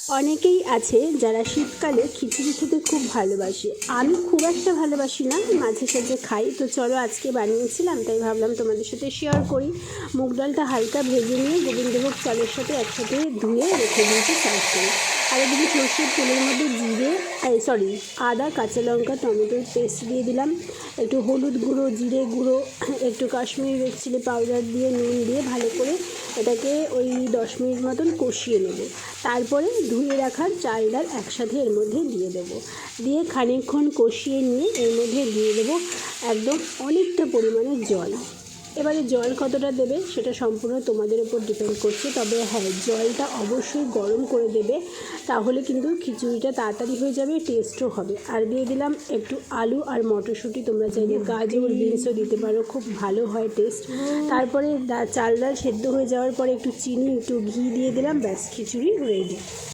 অনেকেই আছে যারা শীতকালে খিচুড়ি খেতে খুব ভালোবাসে। আমি খুব একটা ভালোবাসি না, মাঝে সাঝে খাই। তো চলো আজকে বানিয়েছিলাম, তাই ভাবলাম তোমাদের সাথে শেয়ার করি। মুগ ডালটা হালকা ভেজে নিয়ে গোবিন্দভোগ চালের সাথে একসাথে ধুয়ে রেখে দিয়েছি সাইড করে। আর এদিকে সর্ষের তেলের মধ্যে জিরে আদা, কাঁচা লঙ্কা, টমেটোর পেস্ট দিয়ে দিলাম। একটু হলুদ গুঁড়ো, জিরে গুঁড়ো, একটু কাশ্মীরি রেড চিলি পাউডার দিয়ে নুন দিয়ে ভালো করে এটাকে ওই 10 মিনিট মতন কষিয়ে নেব। তারপরে ধুয়ে রাখার চাল ডাল একসাথে এর মধ্যে দিয়ে দেবো। দিয়ে খানিকক্ষণ কষিয়ে নিয়ে এর মধ্যে দিয়ে দেবো একদম অনেকটা পরিমাণে জল। এবারে জল কতটা দেবে সেটা সম্পূর্ণ তোমাদের উপর ডিপেন্ড করছে। তবে হ্যাঁ, জলটা অবশ্যই গরম করে দেবে, তাহলে কিন্তু খিচুড়িটা তাড়াতাড়ি হয়ে যাবে, টেস্টও হবে। আর দিয়ে দিলাম একটু আলু আর মটরশুঁটি, তোমরা চাইলে গাজর বিনসও দিতে পারো, খুব ভালো হয় টেস্ট। তারপরে চাল ডাল সেদ্ধ হয়ে যাওয়ার পরে একটু চিনি, একটু ঘি দিয়ে দিলাম, ব্যাস খিচুড়ি রেডি।